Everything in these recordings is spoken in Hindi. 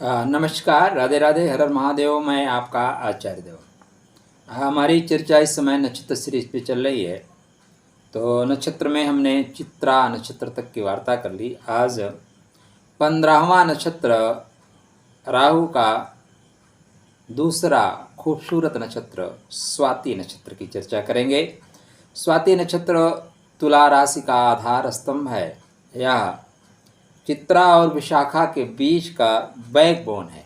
नमस्कार, राधे राधे, हर हर महादेव। मैं आपका आचार्य देव। हमारी चर्चा इस समय नक्षत्र सीरीज पे चल रही है। तो नक्षत्र में हमने चित्रा नक्षत्र तक की वार्ता कर ली। आज 15वां नक्षत्र राहु का दूसरा खूबसूरत नक्षत्र स्वाति नक्षत्र की चर्चा करेंगे। स्वाति नक्षत्र तुला राशि का आधार स्तंभ है। यह चित्रा और विशाखा के बीच का बैकबोन है।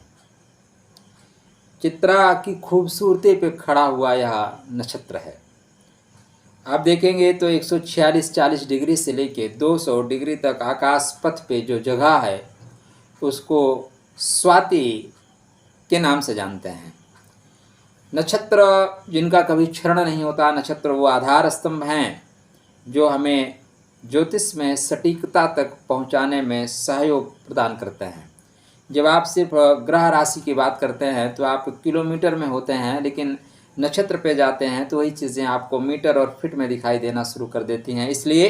चित्रा की खूबसूरती पे खड़ा हुआ यह नक्षत्र है। आप देखेंगे तो 146-40 डिग्री से लेके 200 डिग्री तक आकाश पथ पे जो जगह है उसको स्वाति के नाम से जानते हैं। नक्षत्र जिनका कभी क्षरण नहीं होता, नक्षत्र वो आधार स्तंभ हैं जो हमें ज्योतिष में सटीकता तक पहुंचाने में सहयोग प्रदान करते हैं। जब आप सिर्फ ग्रह राशि की बात करते हैं तो आप किलोमीटर में होते हैं, लेकिन नक्षत्र पे जाते हैं तो वही चीज़ें आपको मीटर और फीट में दिखाई देना शुरू कर देती हैं। इसलिए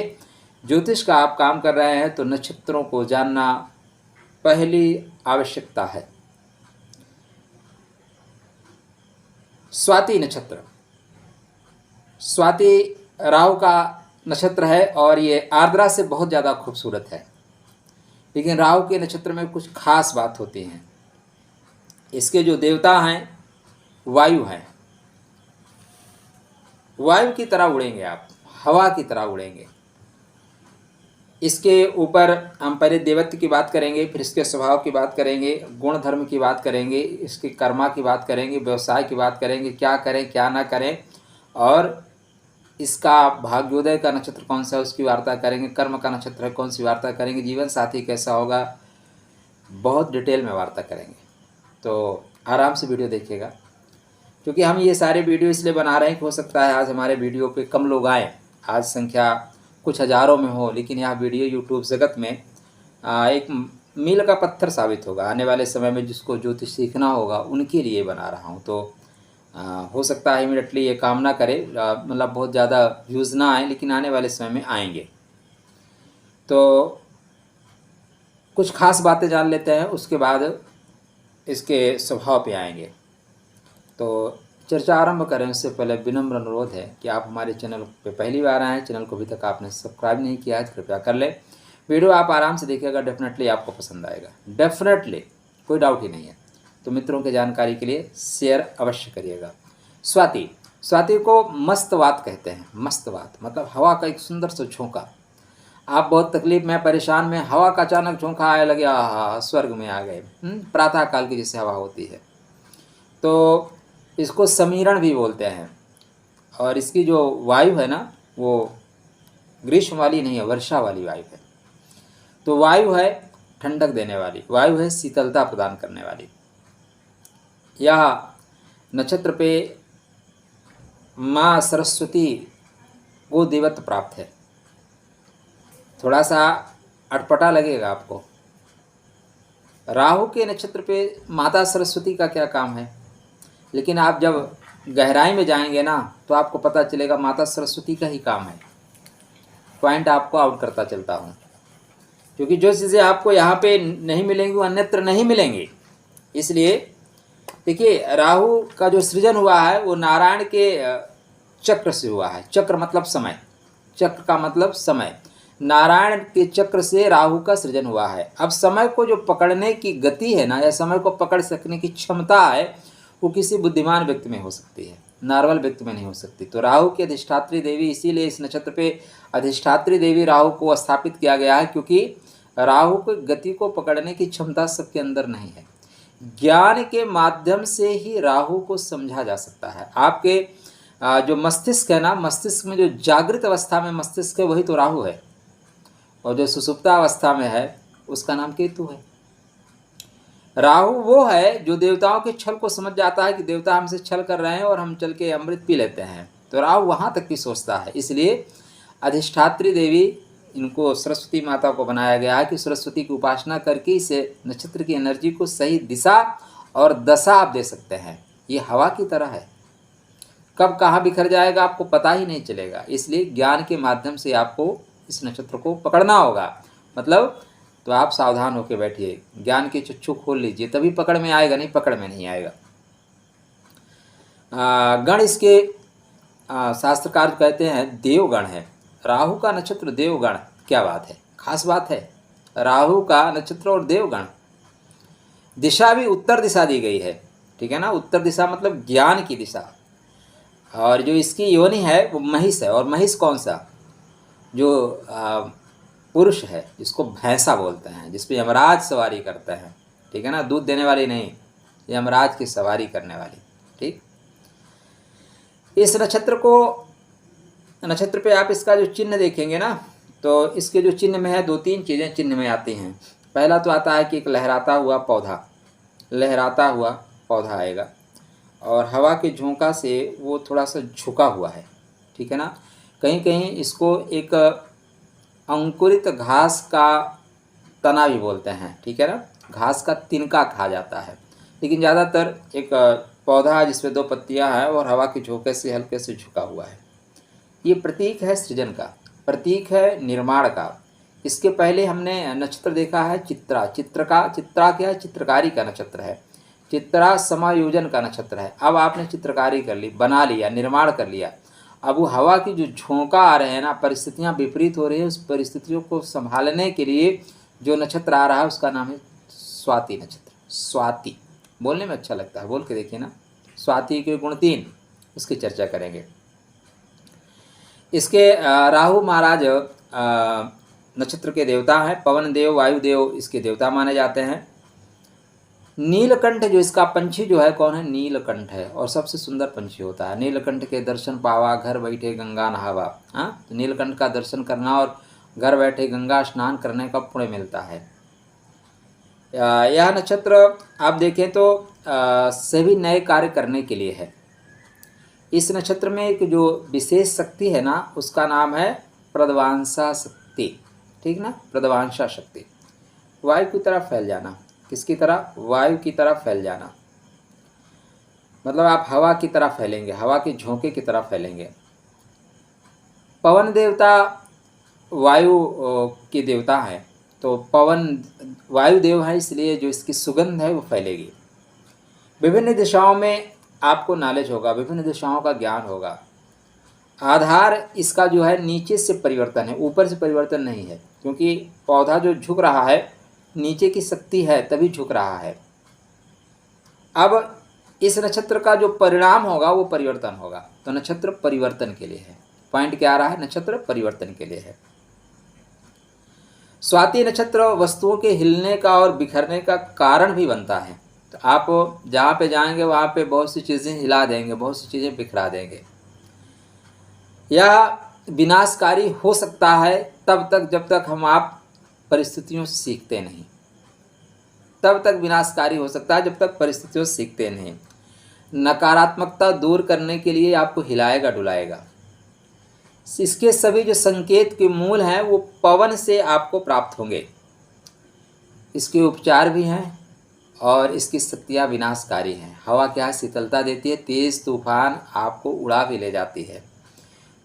ज्योतिष का आप काम कर रहे हैं तो नक्षत्रों को जानना पहली आवश्यकता है। स्वाति नक्षत्र, स्वाति राहु का नक्षत्र है और ये आर्द्रा से बहुत ज़्यादा खूबसूरत है। लेकिन राहु के नक्षत्र में कुछ खास बात होती है। इसके जो देवता हैं वायु हैं। वायु की तरह उड़ेंगे आप, हवा की तरह उड़ेंगे। इसके ऊपर हम पहले देवत्व की बात करेंगे, फिर इसके स्वभाव की बात करेंगे, गुण धर्म की बात करेंगे, इसकी कर्मा की बात करेंगे, व्यवसाय की बात करेंगे, क्या करें क्या ना करें, और इसका भाग्योदय का नक्षत्र कौन सा है उसकी वार्ता करेंगे, कर्म का नक्षत्र है कौन सी वार्ता करेंगे, जीवन साथी कैसा होगा, बहुत डिटेल में वार्ता करेंगे। तो आराम से वीडियो देखिएगा, क्योंकि हम ये सारे वीडियो इसलिए बना रहे हैं कि हो सकता है आज हमारे वीडियो पे कम लोग आएँ, आज संख्या कुछ हज़ारों में हो, लेकिन यह वीडियो यूट्यूब जगत में एक मील का पत्थर साबित होगा। आने वाले समय में जिसको ज्योतिष सीखना होगा उनके लिए बना रहा हूँ। तो हो सकता है इमीडिएटली ये काम ना करे, मतलब बहुत ज़्यादा व्यूज़ ना आए, लेकिन आने वाले समय में आएंगे। तो कुछ खास बातें जान लेते हैं, उसके बाद इसके स्वभाव पे आएंगे। तो चर्चा आरंभ करें उससे पहले विनम्र अनुरोध है कि आप हमारे चैनल पे पहली बार आए हैं, चैनल को अभी तक आपने सब्सक्राइब नहीं किया है तो कृपया कर ले। वीडियो आप आराम से देखिएगा, डेफिनेटली आपको पसंद आएगा, डेफिनेटली, कोई डाउट ही नहीं है। तो मित्रों के जानकारी के लिए शेयर अवश्य करिएगा। स्वाति, स्वाति को मस्तवात कहते हैं। मस्तवात मतलब हवा का एक सुंदर सा झोंका। आप बहुत तकलीफ में, परेशान में, हवा का अचानक झोंका आए लगे, आहा स्वर्ग में आ गए। प्रातः काल की जैसे हवा होती है। तो इसको समीरण भी बोलते हैं। और इसकी जो वायु है ना, वो ग्रीष्म वाली नहीं है, वर्षा वाली वायु है। तो वायु है ठंडक देने वाली, वायु है शीतलता प्रदान करने वाली। यह नक्षत्र पे माँ सरस्वती को देवत्व प्राप्त है। थोड़ा सा अटपटा लगेगा आपको। राहु के नक्षत्र पे माता सरस्वती का क्या काम है, लेकिन आप जब गहराई में जाएंगे ना तो आपको पता चलेगा माता सरस्वती का ही काम है। पॉइंट आपको आउट करता चलता हूँ, क्योंकि जो चीज़ें आपको यहाँ पे नहीं मिलेंगी वो अन्यत्र नहीं मिलेंगी। इसलिए देखिए, राहु का जो सृजन हुआ है वो नारायण के चक्र से हुआ है। चक्र मतलब समय, चक्र का मतलब समय। नारायण के चक्र से राहु का सृजन हुआ है। अब समय को जो पकड़ने की गति है ना, या समय को पकड़ सकने की क्षमता है, वो किसी बुद्धिमान व्यक्ति में हो सकती है, नॉर्मल व्यक्ति में नहीं हो सकती। तो राहु की अधिष्ठात्री देवी, इसीलिए इस नक्षत्र पे अधिष्ठात्री देवी राहु को स्थापित किया गया है, क्योंकि राहु की गति को पकड़ने की क्षमता सबके अंदर नहीं है। ज्ञान के माध्यम से ही राहु को समझा जा सकता है। आपके जो मस्तिष्क है ना, मस्तिष्क में जो जागृत अवस्था में मस्तिष्क है वही तो राहु है, और जो सुसुप्ता अवस्था में है उसका नाम केतु है। राहु वो है जो देवताओं के छल को समझ जाता है कि देवता हमसे छल कर रहे हैं और हम चल के अमृत पी लेते हैं। तो राहु वहाँ तक की सोचता है। इसलिए अधिष्ठात्री देवी, इनको सरस्वती माता को बनाया गया है कि सरस्वती की उपासना करके इसे नक्षत्र की एनर्जी को सही दिशा और दशा आप दे सकते हैं। ये हवा की तरह है, कब कहाँ बिखर जाएगा आपको पता ही नहीं चलेगा। इसलिए ज्ञान के माध्यम से आपको इस नक्षत्र को पकड़ना होगा। मतलब तो आप सावधान होकर बैठिए, ज्ञान की चक्षु खोल लीजिए, तभी पकड़ में आएगा, नहीं पकड़ में नहीं आएगा। गण इसके शास्त्रकार कहते हैं देवगण है। राहु का नक्षत्र देवगण, क्या बात है, खास बात है। राहु का नक्षत्र और देवगण। दिशा भी उत्तर दिशा दी गई है, ठीक है ना। उत्तर दिशा मतलब ज्ञान की दिशा। और जो इसकी योनि है वो महिष है। और महिष कौन सा, जो पुरुष है, जिसको भैंसा बोलते हैं, जिस पे यमराज सवारी करते हैं, ठीक है ना। दूध देने वाली नहीं, यमराज की सवारी करने वाली, ठीक। इस नक्षत्र पे आप इसका जो चिन्ह देखेंगे ना, तो इसके जो चिन्ह में है 2-3 चीज़ें चिन्ह में आती हैं। पहला तो आता है कि एक लहराता हुआ पौधा आएगा, और हवा के झोंका से वो थोड़ा सा झुका हुआ है, ठीक है ना। कहीं कहीं इसको एक अंकुरित घास का तना भी बोलते हैं, ठीक है ना। घास का तिनका कहा जाता है, लेकिन ज़्यादातर एक पौधा जिसमें 2 पत्तियां हैं और हवा के झोंके से हल्के से झुका हुआ है। ये प्रतीक है सृजन का, प्रतीक है निर्माण का। इसके पहले हमने नक्षत्र देखा है चित्रा। चित्रा क्या है, चित्रकारी का नक्षत्र है। चित्रा समायोजन का नक्षत्र है। अब आपने चित्रकारी कर ली, बना लिया, निर्माण कर लिया। अब वो हवा की जो झोंका आ रहे हैं ना, परिस्थितियां विपरीत हो रही है, उस परिस्थितियों को संभालने के लिए जो नक्षत्र आ रहा है उसका नाम है स्वाति नक्षत्र। स्वाति बोलने में अच्छा लगता है, बोल के देखिए ना। स्वाति के गुण 3, उसकी चर्चा करेंगे। इसके राहु महाराज नक्षत्र के देवता हैं। पवन देव, वायु देव इसके देवता माने जाते हैं। नीलकंठ जो इसका पंछी जो है कौन है, नीलकंठ है, और सबसे सुंदर पंछी होता है। नीलकंठ के दर्शन पावा, घर बैठे गंगा नहावा। हाँ, तो नीलकंठ का दर्शन करना और घर बैठे गंगा स्नान करने का पुण्य मिलता है। यह नक्षत्र आप देखें तो सभी नए कार्य करने के लिए है। इस नक्षत्र में एक जो विशेष शक्ति है ना, उसका नाम है प्रदवांशा शक्ति, ठीक ना। प्रदवांशा शक्ति, वायु की तरफ फैल जाना। किसकी तरह, वायु की तरफ फैल जाना, मतलब आप हवा की तरफ फैलेंगे, हवा के झोंके की तरफ फैलेंगे। पवन देवता वायु के देवता हैं, तो पवन वायु देव है, इसलिए जो इसकी सुगंध है वो फैलेगी। विभिन्न दिशाओं में आपको नॉलेज होगा, विभिन्न दिशाओं का ज्ञान होगा। आधार इसका जो है नीचे से परिवर्तन है, ऊपर से परिवर्तन नहीं है, क्योंकि पौधा जो झुक रहा है नीचे की शक्ति है तभी झुक रहा है। अब इस नक्षत्र का जो परिणाम होगा वो परिवर्तन होगा, तो नक्षत्र परिवर्तन के लिए है। पॉइंट क्या आ रहा है, नक्षत्र परिवर्तन के लिए है। स्वाति नक्षत्र वस्तुओं के हिलने का और बिखरने का कारण भी बनता है। तो आप जहाँ पे जाएंगे वहाँ पे बहुत सी चीज़ें हिला देंगे, बहुत सी चीज़ें बिखरा देंगे। यह विनाशकारी हो सकता है तब तक जब तक हम आप परिस्थितियों से सीखते नहीं। तब तक विनाशकारी हो सकता है जब तक परिस्थितियों से सीखते नहीं। नकारात्मकता दूर करने के लिए आपको हिलाएगा डुलाएगा। इसके सभी जो संकेत के मूल हैं वो पवन से आपको प्राप्त होंगे। इसके उपचार भी हैं और इसकी शक्तियाँ विनाशकारी हैं। हवा क्या है, शीतलता देती है, तेज तूफान आपको उड़ा भी ले जाती है।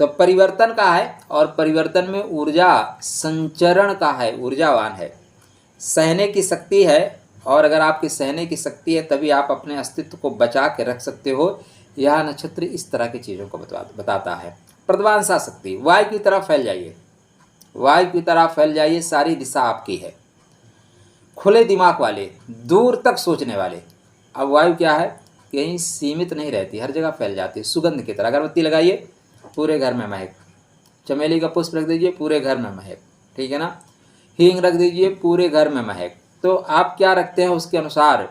तो परिवर्तन का है, और परिवर्तन में ऊर्जा संचरण का है, ऊर्जावान है, सहने की शक्ति है। और अगर आपकी सहने की शक्ति है तभी आप अपने अस्तित्व को बचा के रख सकते हो। यह नक्षत्र इस तरह की चीज़ों को बताता है। प्रदवांशा शक्ति, वायु की तरफ फैल जाइए, वायु की तरफ फैल जाइए, सारी दिशा आपकी है। खुले दिमाग वाले, दूर तक सोचने वाले। अब वायु क्या है, कहीं सीमित नहीं रहती, हर जगह फैल जाती है। सुगंध की तरह अगरबत्ती लगाइए पूरे घर में महक, चमेली का पुष्प रख दीजिए पूरे घर में महक, ठीक है ना। हींग रख दीजिए पूरे घर में महक। तो आप क्या रखते हैं उसके अनुसार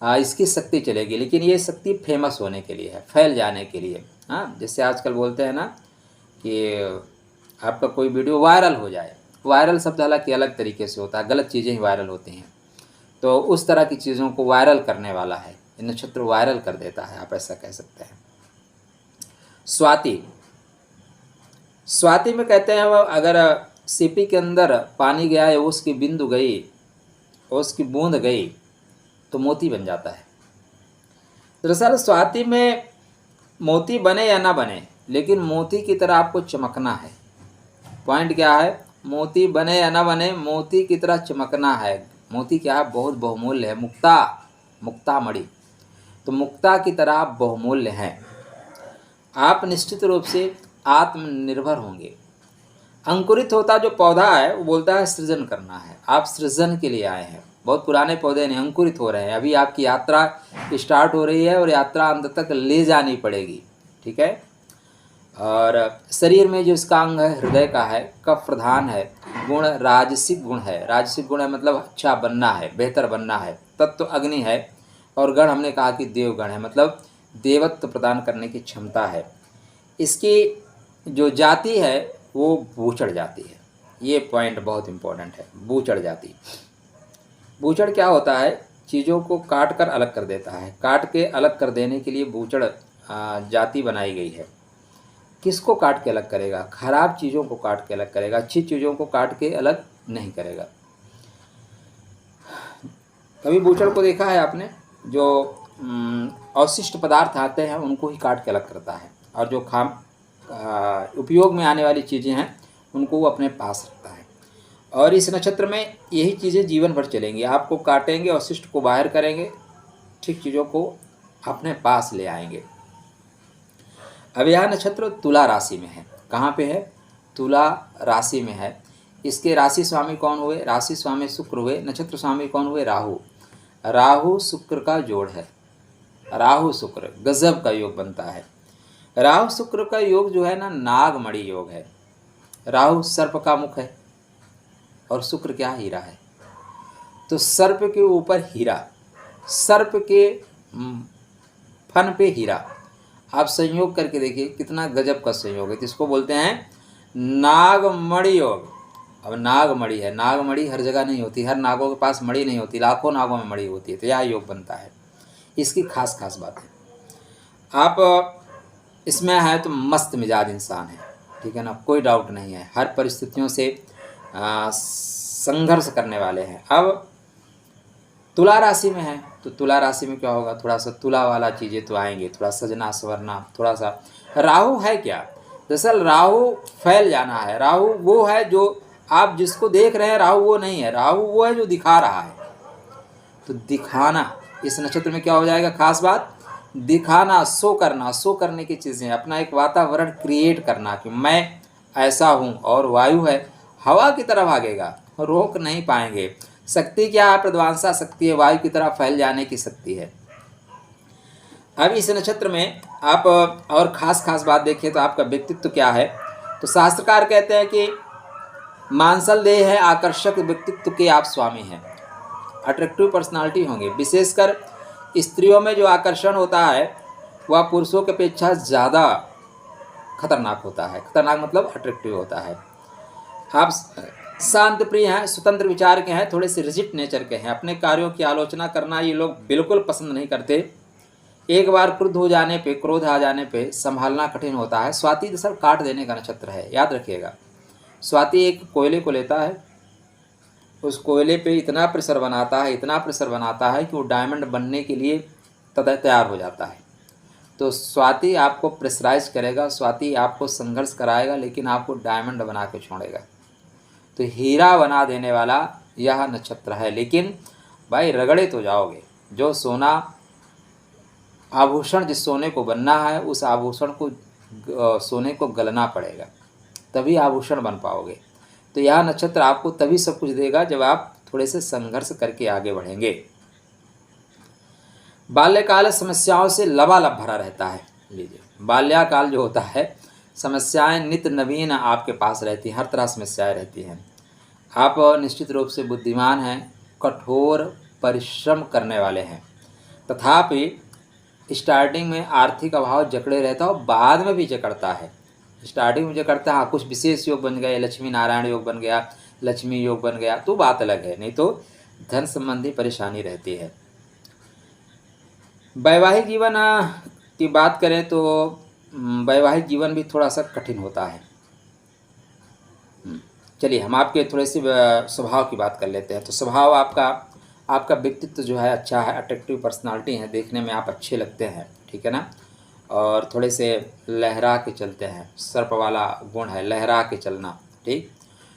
इसकी शक्ति चलेगी। लेकिन ये शक्ति फेमस होने के लिए है, फैल जाने के लिए। हाँ, जैसे आजकल बोलते हैं ना कि आपका कोई वीडियो वायरल हो जाए। वायरल शब्द हालांकि अलग तरीके से होता है, गलत चीज़ें ही वायरल होती हैं, तो उस तरह की चीज़ों को वायरल करने वाला है। नक्षत्र वायरल कर देता है, आप ऐसा कह सकते हैं। स्वाति, स्वाति में कहते हैं वो अगर सीपी के अंदर पानी गया है, उसकी बिंदु गई, उसकी बूंद गई तो मोती बन जाता है। दरअसल स्वाति में मोती बने या ना बने, लेकिन मोती की तरह आपको चमकना है। पॉइंट क्या है, मोती बने या न बने, मोती की तरह चमकना है। मोती क्या है? बहुत बहुमूल्य है। मुक्ता, मुक्ता मणि, तो मुक्ता की तरह आप बहुमूल्य हैं। आप निश्चित रूप से आत्मनिर्भर होंगे। अंकुरित होता जो पौधा है वो बोलता है सृजन करना है। आप सृजन के लिए आए हैं। बहुत पुराने पौधे नहीं, अंकुरित हो रहे हैं। अभी आपकी यात्रा स्टार्ट हो रही है और यात्रा अंत तक ले जानी पड़ेगी। ठीक है। और शरीर में जो इसका अंग है हृदय का है, कफ प्रधान है, गुण राजसिक गुण है। राजसिक गुण है मतलब अच्छा बनना है, बेहतर बनना है। तत्व अग्नि है और गण हमने कहा कि देवगण है, मतलब देवत्व प्रदान करने की क्षमता है। इसकी जो जाति है वो बूचड़ जाति है। ये पॉइंट बहुत इंपॉर्टेंट है, बूचड़ जाति। बूचड़ क्या होता है? चीज़ों को काट कर अलग कर देता है। काट के अलग कर देने के लिए बूचड़ जाति बनाई गई है। किसको काट के अलग करेगा? खराब चीज़ों को काट के अलग करेगा, अच्छी चीज़ों को काट के अलग नहीं करेगा। कभी बूचड़ को देखा है आपने? जो अवशिष्ट पदार्थ आते हैं उनको ही काट के अलग करता है, और जो उपयोग में आने वाली चीज़ें हैं उनको वो अपने पास रखता है। और इस नक्षत्र में यही चीज़ें जीवन भर चलेंगी। आपको काटेंगे, अवशिष्ट को बाहर करेंगे, ठीक चीज़ों को अपने पास ले आएंगे। अब यह नक्षत्र तुला राशि में है। कहाँ पे है? तुला राशि में है। इसके राशि स्वामी कौन हुए? राशि स्वामी शुक्र हुए। नक्षत्र स्वामी कौन हुए? राहु। राहु शुक्र का जोड़ है। राहु शुक्र गजब का योग बनता है। राहु शुक्र का योग जो है ना, नागमणि योग है। राहु सर्प का मुख है और शुक्र क्या? हीरा है। तो सर्प के ऊपर हीरा, सर्प के फन पे हीरा। आप संयोग करके देखिए कितना गजब का संयोग है। इसको बोलते हैं नागमणि योग। अब नागमणि है, नागमणि हर जगह नहीं होती, हर नागों के पास मणि नहीं होती, लाखों नागों में मणि होती है। तो यह योग बनता है। इसकी खास खास बात है, आप इसमें है तो मस्त मिजाज इंसान है। ठीक है ना, कोई डाउट नहीं है। हर परिस्थितियों से संघर्ष करने वाले हैं। अब तुला राशि में है तो तुला राशि में क्या होगा? थोड़ा सा तुला वाला चीज़ें तो आएंगे, थोड़ा सजना संवरना, थोड़ा सा। राहु है क्या? दरअसल राहु फैल जाना है। राहु वो है जो आप जिसको देख रहे हैं, राहु वो नहीं है। राहु वो है जो दिखा रहा है। तो दिखाना इस नक्षत्र में क्या हो जाएगा? खास बात, दिखाना, शो करना, शो करने की चीज़ें, अपना एक वातावरण क्रिएट करना कि मैं ऐसा हूँ। और वायु है, हवा की तरह भागेगा, रोक नहीं पाएंगे। शक्ति क्या है? प्रध्वंसा शक्ति है, वायु की तरह फैल जाने की शक्ति है। अब इस नक्षत्र में आप और खास खास बात देखिए तो आपका व्यक्तित्व क्या है? तो शास्त्रकार कहते हैं कि मांसल देह है, आकर्षक व्यक्तित्व के आप स्वामी हैं। अट्रैक्टिव पर्सनालिटी होंगे। विशेषकर स्त्रियों में जो आकर्षण होता है वह पुरुषों की अपेक्षा ज़्यादा खतरनाक होता है। खतरनाक मतलब अट्रैक्टिव होता है। आप शांत प्रिय हैं, स्वतंत्र विचार के हैं, थोड़े से रिजिड नेचर के हैं। अपने कार्यों की आलोचना करना ये लोग बिल्कुल पसंद नहीं करते। एक बार क्रुद्ध हो जाने पे, क्रोध आ जाने पे संभालना कठिन होता है। स्वाति दरअसल काट देने का नक्षत्र है, याद रखिएगा। स्वाति एक कोयले को लेता है, उस कोयले पे इतना प्रेशर बनाता है, इतना प्रेशर बनाता है कि वो डायमंड बनने के लिए तैयार हो जाता है। तो स्वाति आपको प्रेशराइज करेगा, स्वाति आपको संघर्ष कराएगा, लेकिन आपको डायमंड बना के छोड़ेगा। तो हीरा बना देने वाला यह नक्षत्र है। लेकिन भाई रगड़े तो जाओगे। जो सोना आभूषण, जिस सोने को बनना है उस आभूषण को, सोने को गलना पड़ेगा, तभी आभूषण बन पाओगे। तो यह नक्षत्र आपको तभी सब कुछ देगा जब आप थोड़े से संघर्ष करके आगे बढ़ेंगे। बाल्यकाल समस्याओं से लबालब भरा रहता है। लीजिए, बाल्यकाल जो होता है, समस्याएं नित्य नवीन आपके पास रहती हैं, हर तरह समस्याएं रहती हैं। आप निश्चित रूप से बुद्धिमान हैं, कठोर परिश्रम करने वाले हैं। तथापि स्टार्टिंग में आर्थिक अभाव जकड़े रहता है और बाद में भी जकड़ता है। स्टार्टिंग में जकड़ता है, हाँ कुछ विशेष योग बन गए, लक्ष्मी नारायण योग बन गया, लक्ष्मी योग बन गया तो बात अलग है, नहीं तो धन संबंधी परेशानी रहती है। वैवाहिक जीवन की बात करें तो वैवाहिक जीवन भी थोड़ा सा कठिन होता है। चलिए हम आपके थोड़े से स्वभाव की बात कर लेते हैं। तो स्वभाव आपका व्यक्तित्व जो है अच्छा है, अट्रैक्टिव पर्सनालिटी है, देखने में आप अच्छे लगते हैं। ठीक है ना, और थोड़े से लहरा के चलते हैं, सर्प वाला गुण है, लहरा के चलना। ठीक,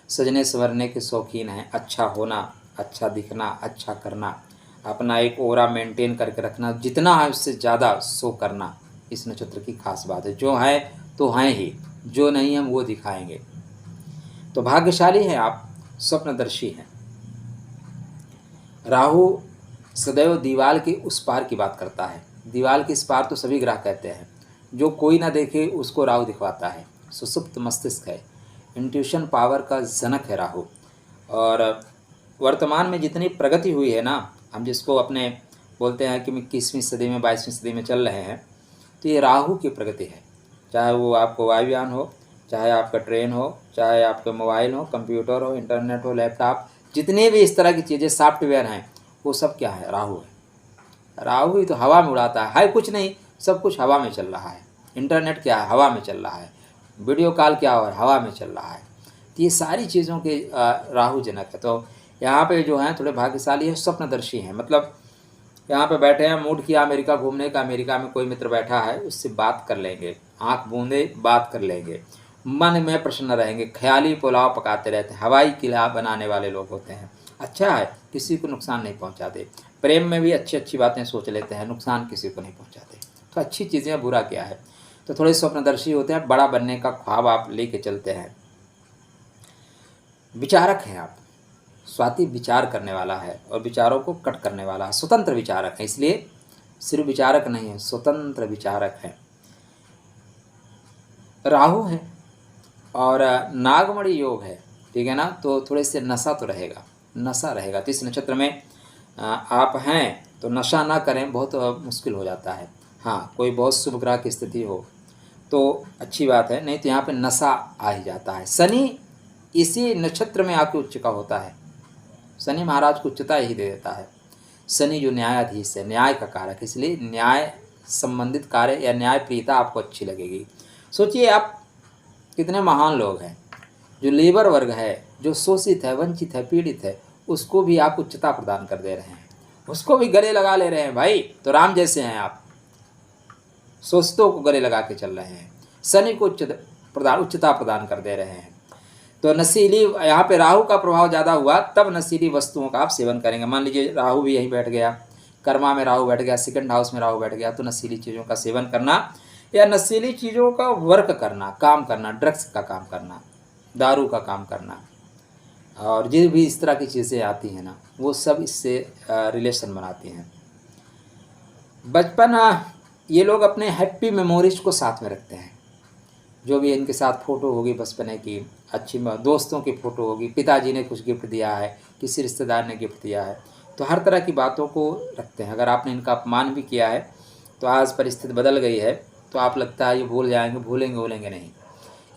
सजने संवरने के शौकीन हैं, अच्छा होना, अच्छा दिखना, अच्छा करना, अपना एक ओरा मेंटेन करके रखना, जितना है उससे ज़्यादा शो करना, इस नक्षत्र की खास बात है। जो हैं तो हैं ही, जो नहीं हम वो दिखाएंगे। तो भाग्यशाली हैं आप, स्वप्नदर्शी हैं। राहु सदैव दीवाल के उस पार की बात करता है। दीवाल के इस पार तो सभी ग्रह कहते हैं, जो कोई ना देखे उसको राहु दिखवाता है। सुसुप्त मस्तिष्क है, इंट्यूशन पावर का जनक है राहु। और वर्तमान में जितनी प्रगति हुई है ना, हम जिसको अपने बोलते हैं कि 21वीं सदी में 22वीं सदी में चल रहे हैं, तो ये राहु की प्रगति है। चाहे वो आपको वायुयान हो, चाहे आपका ट्रेन हो, चाहे आपके मोबाइल हो, कंप्यूटर हो, इंटरनेट हो, लैपटॉप, जितने भी इस तरह की चीज़ें सॉफ्टवेयर हैं, वो सब क्या है? राहु है। राहु ही तो हवा में उड़ाता है कुछ नहीं, सब कुछ हवा में चल रहा है। इंटरनेट क्या है? हवा में चल रहा है। वीडियो कॉल क्या हो? हवा में चल रहा है। तो ये सारी चीज़ों के राहु जनक है। तो यहाँ पे जो हैं थोड़े भाग्यशाली है, स्वप्नदर्शी हैं। मतलब यहाँ पे बैठे हैं, मूड किया अमेरिका घूमने का, अमेरिका में कोई मित्र बैठा है, उससे बात कर लेंगे, आंख बूंदे बात कर लेंगे, मन में प्रसन्न रहेंगे, ख्याली पुलाव पकाते रहते हैं, हवाई किला बनाने वाले लोग होते हैं। अच्छा है, किसी को नुकसान नहीं पहुँचाते। प्रेम में भी अच्छी अच्छी बातें सोच लेते हैं, नुकसान किसी को नहीं पहुँचाते। तो अच्छी चीज़ें, बुरा क्या है। तो थोड़े स्वप्नदर्शी होते हैं, बड़ा बनने का ख्वाब आप लेके चलते हैं। विचारक हैं आप। स्वाति विचार करने वाला है और विचारों को कट करने वाला है, स्वतंत्र विचारक है। इसलिए सिर्फ विचारक नहीं है, स्वतंत्र विचारक है। राहु है और नागमणि योग है, ठीक है ना। तो थोड़े से नशा तो रहेगा, नशा रहेगा। तो इस नक्षत्र में आप हैं तो नशा ना करें, बहुत मुश्किल हो जाता है। हाँ, कोई बहुत शुभ ग्रह की स्थिति हो तो अच्छी बात है, नहीं तो यहाँ पे नशा आ ही जाता है। शनि इसी नक्षत्र में आके उच्च का होता है। शनि महाराज को उच्चता ही दे देता है। शनि जो न्यायाधीश है, न्याय का कारक, इसलिए न्याय संबंधित कार्य या न्याय प्रियता आपको अच्छी लगेगी। सोचिए आप कितने महान लोग हैं, जो लेबर वर्ग है, जो शोषित है, वंचित है, पीड़ित है, उसको भी आप उच्चता प्रदान कर दे रहे हैं, उसको भी गले लगा ले रहे हैं। भाई तो राम जैसे हैं आप, शोषितों को गले लगा के चल रहे हैं, शनि को उच्चता प्रदान कर दे रहे हैं। तो नशीली, यहाँ पे राहु का प्रभाव ज़्यादा हुआ तब नशीली वस्तुओं का आप सेवन करेंगे। मान लीजिए राहु भी यहीं बैठ गया, कर्मा में राहु बैठ गया, सेकंड हाउस में राहु बैठ गया, तो नशीली चीज़ों का सेवन करना या नशीली चीज़ों का वर्क करना, काम करना, ड्रग्स का काम करना, दारू का काम करना, और जो भी इस तरह की चीज़ें आती हैं ना, वो सब इससे रिलेशन बनाती हैं। बचपन, ये लोग अपने हैप्पी मेमोरीज को साथ में रखते हैं। जो भी इनके साथ फ़ोटो होगी बचपने की, अच्छी दोस्तों की फ़ोटो होगी, पिताजी ने कुछ गिफ्ट दिया है, किसी रिश्तेदार ने गिफ्ट दिया है, तो हर तरह की बातों को रखते हैं। अगर आपने इनका अपमान भी किया है तो आज परिस्थिति बदल गई है, तो आप लगता है ये भूल जाएंगे, भूलेंगे नहीं,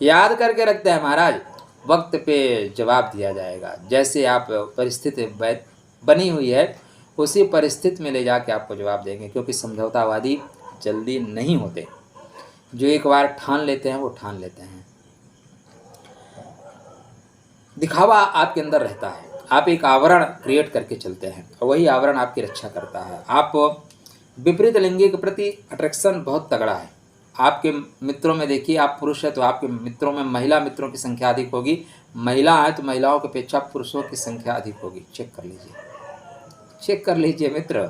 याद करके रखते हैं महाराज। वक्त पे जवाब दिया जाएगा। जैसे आप परिस्थिति बनी हुई है, उसी परिस्थिति में ले जाके आपको जवाब देंगे, क्योंकि समझौतावादी जल्दी नहीं होते। जो एक बार ठान लेते हैं वो ठान लेते हैं। दिखावा आपके अंदर रहता है, आप एक आवरण क्रिएट करके चलते हैं और वही आवरण आपकी रक्षा करता है। आप विपरीत लिंगी के प्रति अट्रैक्शन बहुत तगड़ा है। आपके मित्रों में देखिए, आप पुरुष है तो आपके मित्रों में महिला मित्रों की संख्या अधिक होगी, महिला है तो महिलाओं की अपेक्षा पुरुषों की संख्या अधिक होगी। चेक कर लीजिए, चेक कर लीजिए मित्र।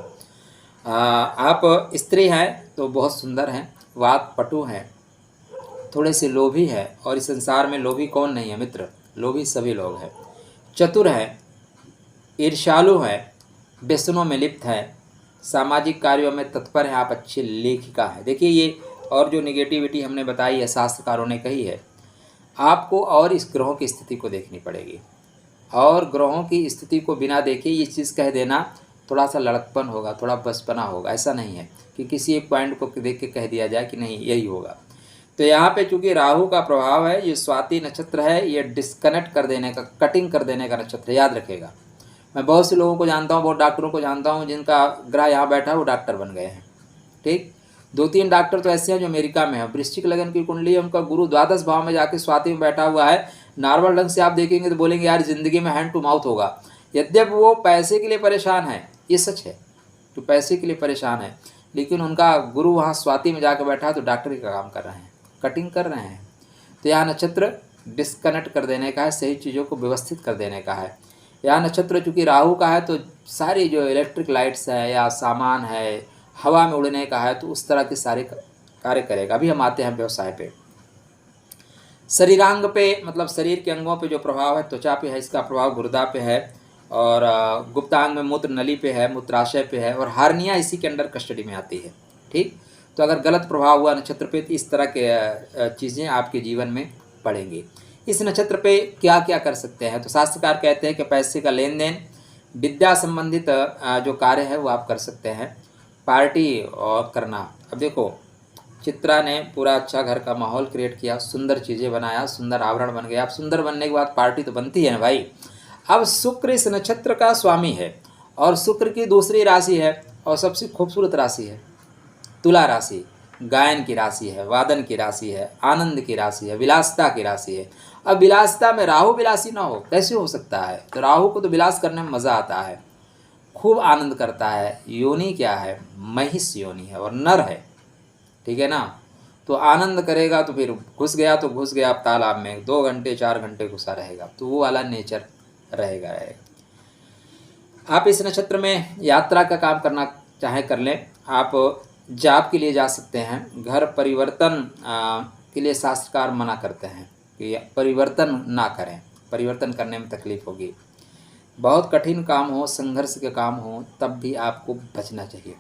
आप स्त्री हैं तो बहुत सुंदर हैं, वाक पटु हैं, थोड़े से लोभी हैं, और इस संसार में लोभी कौन नहीं है मित्र, लोभी सभी लोग हैं। चतुर हैं, ईर्ष्यालु हैं, व्यसनों में लिप्त हैं, सामाजिक कार्यों में तत्पर हैं, आप अच्छी लेखिका हैं। देखिए ये, और जो निगेटिविटी हमने बताई है, शास्त्रकारों ने कही है, आपको और इस ग्रहों की स्थिति को देखनी पड़ेगी। और ग्रहों की स्थिति को बिना देखे ये चीज़ कह देना थोड़ा सा लड़कपन होगा, थोड़ा बचपना होगा। ऐसा नहीं है कि किसी एक पॉइंट को देख के कह दिया जाए कि नहीं यही होगा। तो यहाँ पे चूंकि राहु का प्रभाव है, ये स्वाति नक्षत्र है, ये डिस्कनेक्ट कर देने का, कटिंग कर देने का नक्षत्र, याद रखेगा। मैं बहुत से लोगों को जानता हूँ, बहुत डॉक्टरों को जानता हूँ जिनका ग्रह यहाँ बैठा है वो डॉक्टर बन गए हैं। ठीक, 2-3 डॉक्टर तो ऐसे हैं जो अमेरिका में है। वृश्चिक लगन की कुंडली है, उनका गुरु द्वादश भाव में जाके स्वाति में बैठा हुआ है। नॉर्मल ढंग से आप देखेंगे तो बोलेंगे यार ज़िंदगी में हैंड टू माउथ होगा। यद्यपि वो पैसे के लिए परेशान है, ये सच है, तो पैसे के लिए परेशान है, लेकिन उनका गुरु वहाँ स्वाति में जाकर बैठा है तो डॉक्टरी का काम कर रहे हैं, कटिंग कर रहे हैं। तो यह नक्षत्र डिस्कनेक्ट कर देने का है, सही चीज़ों को व्यवस्थित कर देने का है। यहाँ नक्षत्र चूँकि राहु का है तो सारी जो इलेक्ट्रिक लाइट्स है या सामान है, हवा में उड़ने का है, तो उस तरह के सारे कार्य करेगा। अभी हम आते हैं व्यवसाय पे। शरीरांग पे मतलब शरीर के अंगों पे जो प्रभाव है, त्वचा पे है, इसका प्रभाव गुर्दा पे है, और गुप्तांग में मूत्र नली पे है, मूत्राशय पे है, और हार्निया इसी के अंडर कस्टडी में आती है। ठीक, तो अगर गलत प्रभाव हुआ नक्षत्र पे तो इस तरह के चीज़ें आपके जीवन में पड़ेंगी। इस नक्षत्र पे क्या क्या कर सकते हैं, तो शास्त्रकार कहते हैं कि पैसे का लेन देन, विद्या संबंधित जो कार्य है वो आप कर सकते हैं। पार्टी और करना, अब देखो चित्रा ने पूरा अच्छा घर का माहौल क्रिएट किया, सुंदर चीज़ें बनाया, सुंदर आवरण बन गया। अब सुंदर बनने के बाद पार्टी तो बनती है ना भाई। अब शुक्र इस नक्षत्र का स्वामी है और शुक्र की दूसरी राशि है और सबसे खूबसूरत राशि है तुला राशि, गायन की राशि है, वादन की राशि है, आनंद की राशि है, विलासिता की राशि है। अब विलासिता में राहु विलासी ना हो, कैसे हो सकता है? तो राहु को तो विलास करने में मज़ा आता है, खूब आनंद करता है। योनि क्या है? महिष योनि है और नर है, ठीक है ना। तो आनंद करेगा तो फिर घुस गया तो घुस गया आप तालाब में, 2 घंटे 4 घंटे घुसा रहेगा, तो वो वाला नेचर रहेगा। आप इस नक्षत्र में यात्रा का काम करना चाहे कर लें। आप जॉब के लिए जा सकते हैं। घर परिवर्तन के लिए शास्त्रकार मना करते हैं कि परिवर्तन ना करें, परिवर्तन करने में तकलीफ होगी। बहुत कठिन काम हो, संघर्ष के काम हो, तब भी आपको बचना चाहिए।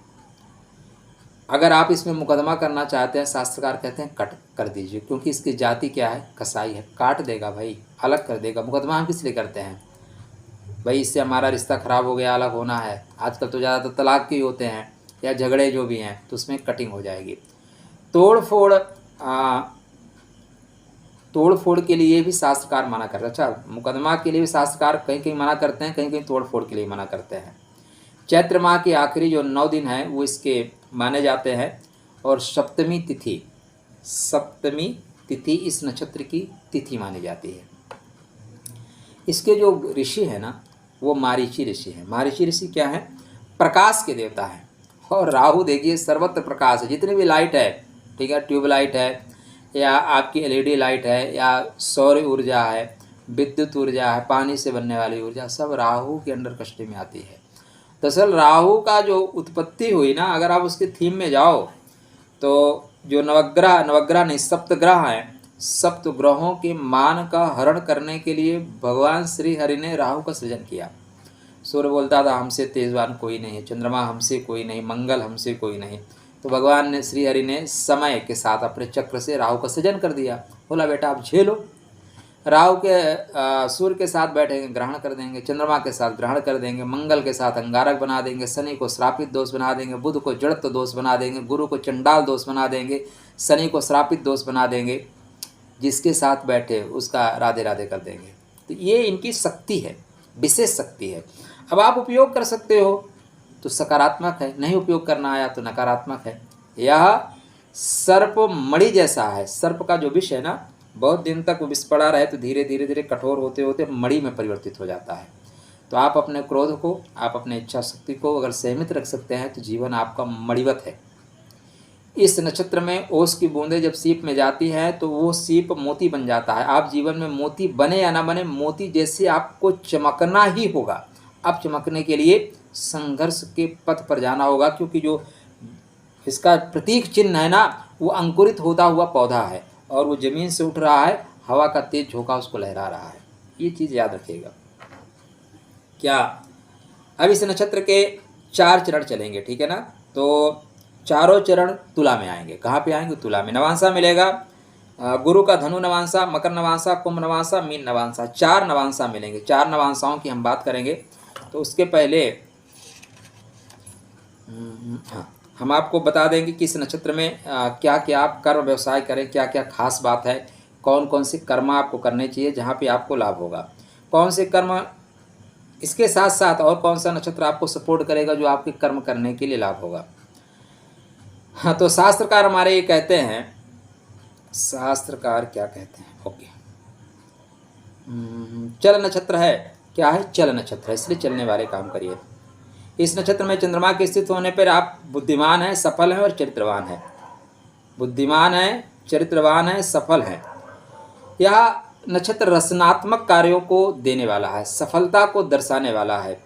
अगर आप इसमें मुकदमा करना चाहते हैं, शास्त्रकार कहते हैं कट कर दीजिए, क्योंकि इसकी जाति क्या है? कसाई है, काट देगा भाई, अलग कर देगा। मुकदमा हम किस लिए करते हैं भाई? इससे हमारा रिश्ता खराब हो गया, अलग होना है। आजकल तो ज़्यादातर तलाक के ही होते हैं या झगड़े जो भी हैं, तो उसमें कटिंग हो जाएगी। तोड़ फोड़ के लिए भी शास्त्रकार मना करते हैं। अच्छा, मुकदमा के लिए भी शास्त्रकार कहीं कहीं मना करते हैं, कहीं कहीं तोड़ फोड़ के लिए मना करते हैं। चैत्र माह के आखिरी जो 9 दिन हैं वो इसके माने जाते हैं। और सप्तमी तिथि इस नक्षत्र की तिथि मानी जाती है। इसके जो ऋषि है ना, वो मारीची ऋषि है। मारीची ऋषि क्या है? प्रकाश के देवता है। और राहु देखिए सर्वत्र प्रकाश है, जितनी भी लाइट है, ठीक है, ट्यूबलाइट है या आपकी एलईडी लाइट है या सौर ऊर्जा है, विद्युत ऊर्जा है, पानी से बनने वाली ऊर्जा, सब राहु के अंडर कस्टडी में आती है। दरअसल राहु का जो उत्पत्ति हुई ना, अगर आप उसके थीम में जाओ तो जो नवग्रह नहीं, सप्तग्रह हैं, सप्त ग्रहों के मान का हरण करने के लिए भगवान श्री हरि ने राहु का सृजन किया। सूर्य बोलता था हमसे तेजवान कोई नहीं है, चंद्रमा हमसे कोई नहीं, मंगल हमसे कोई नहीं। तो भगवान ने श्री हरि ने समय के साथ अपने चक्र से राहु का सृजन कर दिया। बोला बेटा आप झेलो। राहु के सूर्य के साथ बैठेंगे, ग्रहण कर देंगे, चंद्रमा के साथ ग्रहण कर देंगे, मंगल के साथ अंगारक बना देंगे, शनि को श्रापित दोष बना देंगे, बुध को जड़त्व दोष बना देंगे, गुरु को चंडाल दोष बना देंगे, शनि को श्रापित दोष बना देंगे। जिसके साथ बैठे उसका राधे राधे कर देंगे। तो ये इनकी शक्ति है, विशेष शक्ति है। अब आप उपयोग कर सकते हो तो सकारात्मक है, नहीं उपयोग करना आया तो नकारात्मक है। यह सर्प मणि जैसा है। सर्प का जो विष है ना, बहुत दिन तक वो विष पड़ा रहे तो धीरे धीरे कठोर होते होते मणि में परिवर्तित हो जाता है। तो आप अपने क्रोध को, आप अपने इच्छा शक्ति को अगर सहमित रख सकते हैं तो जीवन आपका मणिवत है। इस नक्षत्र में ओस की बूंदें जब सीप में जाती हैं तो वो सीप मोती बन जाता है। आप जीवन में मोती बने या ना बने, मोती जैसे आपको चमकना ही होगा। अब चमकने के लिए संघर्ष के पथ पर जाना होगा, क्योंकि जो इसका प्रतीक चिन्ह है ना, वो अंकुरित होता हुआ पौधा है और वो जमीन से उठ रहा है, हवा का तेज झोंका उसको लहरा रहा है। ये चीज़ याद रखिएगा। क्या अब इस नक्षत्र के 4 चरण चलेंगे, ठीक है ना। तो चारों चरण तुला में आएंगे। कहाँ पे आएंगे? तुला में। नवांशा मिलेगा गुरु का, धनु नवांशा, मकर नवांशा, कुंभ नवांशा, मीन नवांशा। 4 नवांशा मिलेंगे। 4 नवांशाओं की हम बात करेंगे। तो उसके पहले हम आपको बता देंगे कि इस नक्षत्र में क्या क्या आप कर्म व्यवसाय करें, क्या क्या खास बात है, कौन कौन से कर्म आपको करने चाहिए जहाँ पे आपको लाभ होगा, कौन से कर्म इसके साथ साथ और कौन सा नक्षत्र आपको सपोर्ट करेगा जो आपके कर्म करने के लिए लाभ होगा। हाँ, तो शास्त्रकार हमारे ये कहते हैं, शास्त्रकार क्या कहते हैं, ओके, चल नक्षत्र है। क्या है? चल नक्षत्र है, इसलिए चलने वाले काम करिए। इस नक्षत्र में चंद्रमा के स्थित होने पर आप बुद्धिमान हैं, सफल हैं और चरित्रवान हैं। बुद्धिमान हैं, चरित्रवान हैं, सफल हैं। यह नक्षत्र रचनात्मक कार्यों को देने वाला है, सफलता को दर्शाने वाला है।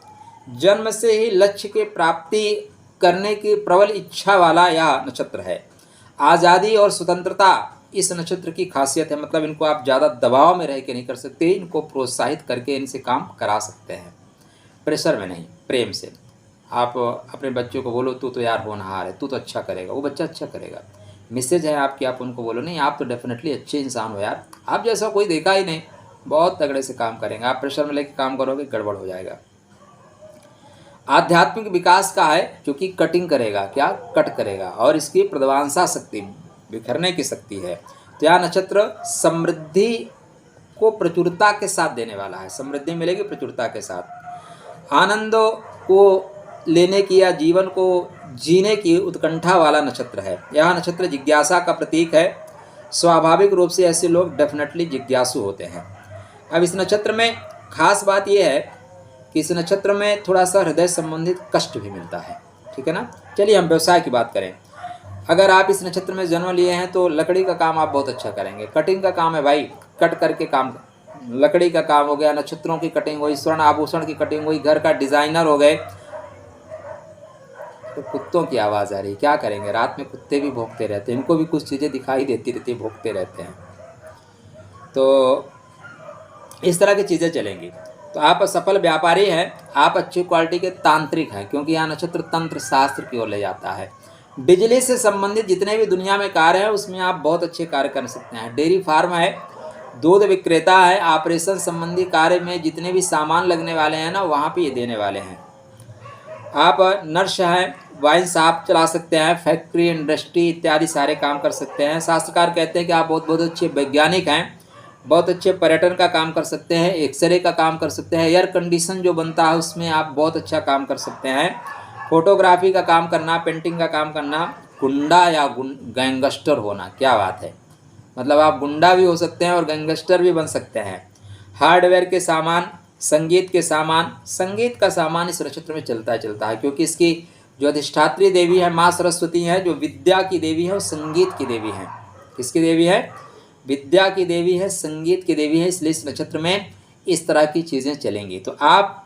जन्म से ही लक्ष्य की प्राप्ति करने की प्रबल इच्छा वाला यह नक्षत्र है। आज़ादी और स्वतंत्रता इस नक्षत्र की खासियत है, मतलब इनको आप ज़्यादा दबाव में रह के नहीं कर सकते, इनको प्रोत्साहित करके इनसे काम करा सकते हैं, प्रेशर में नहीं, प्रेम से। आप अपने बच्चों को बोलो तू तो यार होनहार है, तू तो अच्छा करेगा, वो बच्चा अच्छा करेगा। मैसेज है आपकी, आप उनको बोलो नहीं आप तो डेफिनेटली अच्छे इंसान हो यार, आप जैसा कोई देखा ही नहीं, बहुत तगड़े से काम करेंगे। आप प्रेशर में लेके काम करोगे गड़बड़ हो जाएगा। आध्यात्मिक विकास का है, क्योंकि कटिंग करेगा, क्या कट करेगा, और इसकी प्रध्वंसा शक्ति, बिखरने की शक्ति है। तो यह नक्षत्र समृद्धि को प्रचुरता के साथ देने वाला है, समृद्धि मिलेगी प्रचुरता के साथ। आनंदों को लेने की या जीवन को जीने की उत्कंठा वाला नक्षत्र है। यह नक्षत्र जिज्ञासा का प्रतीक है। स्वाभाविक रूप से ऐसे लोग डेफिनेटली जिज्ञासु होते हैं। अब इस नक्षत्र में खास बात यह है कि इस नक्षत्र में थोड़ा सा हृदय संबंधित कष्ट भी मिलता है, ठीक है ना। चलिए हम व्यवसाय की बात करें। अगर आप इस नक्षत्र में जन्म लिए हैं तो लकड़ी का काम आप बहुत अच्छा करेंगे। कटिंग का काम है भाई, कट करके काम, लकड़ी का काम हो गया, नक्षत्रों की कटिंग हुई, स्वर्ण आभूषण की कटिंग हुई, घर का डिजाइनर हो गए। तो कुत्तों की आवाज़ आ रही, क्या करेंगे, रात में कुत्ते भी भौंकते रहते हैं, इनको भी कुछ चीज़ें दिखाई देती रहती है, भौंकते रहते हैं। तो इस तरह की चीज़ें चलेंगी। तो आप सफल व्यापारी हैं, आप अच्छी क्वालिटी के तांत्रिक हैं, क्योंकि यह नक्षत्र तंत्र शास्त्र की ओर ले जाता है। बिजली से संबंधित जितने भी दुनिया में कार्य हैं उसमें आप बहुत अच्छे कार्य कर सकते हैं। डेयरी फार्म है, दूध विक्रेता है, ऑपरेशन संबंधी कार्य में जितने भी सामान लगने वाले हैं ना, वहाँ पे ये देने वाले हैं। आप नर्स हैं, वाइन शॉप चला सकते हैं, फैक्ट्री इंडस्ट्री इत्यादि सारे काम कर सकते हैं। शास्त्रकार कहते हैं कि आप बहुत बहुत अच्छे वैज्ञानिक हैं, बहुत अच्छे पर्यटन का काम कर सकते हैं, एक्सरे का काम कर सकते हैं, एयर कंडीशन जो बनता है उसमें आप बहुत अच्छा काम कर सकते हैं, फोटोग्राफी का काम करना, पेंटिंग का काम करना, गुंडा या गैंगस्टर होना, क्या बात है, मतलब आप गुंडा भी हो सकते हैं और गैंगस्टर भी बन सकते हैं। हार्डवेयर के सामान, संगीत के सामान, संगीत का सामान इस नक्षत्र में चलता है, क्योंकि इसकी जो अधिष्ठात्री देवी है माँ सरस्वती है, जो विद्या की देवी है और संगीत की देवी है। किसकी देवी है? विद्या की देवी है, संगीत की देवी है, इसलिए इस नक्षत्र में इस तरह की चीज़ें चलेंगी। तो आप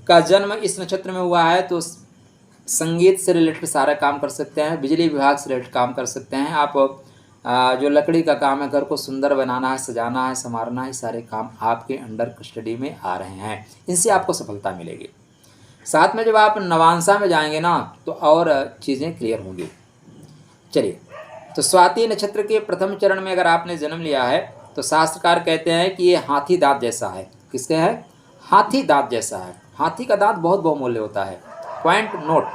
का जन्म इस नक्षत्र में हुआ है तो संगीत से रिलेटेड सारा काम कर सकते हैं, बिजली विभाग से रिलेटेड काम कर सकते हैं। आप जो लकड़ी का काम है, घर को सुंदर बनाना है, सजाना है, संवारना है, सारे काम आपके अंडर कस्टडी में आ रहे हैं, इनसे आपको सफलता मिलेगी। साथ में जब आप नवांशा में जाएंगे ना तो और चीज़ें क्लियर होंगी। चलिए, तो स्वाति नक्षत्र के प्रथम चरण में अगर आपने जन्म लिया है तो शास्त्रकार कहते हैं कि ये हाथी दांत जैसा है। किसके है? हाथी दांत जैसा है। हाथी का दांत बहुत बहुमूल्य होता है, पॉइंट नोट,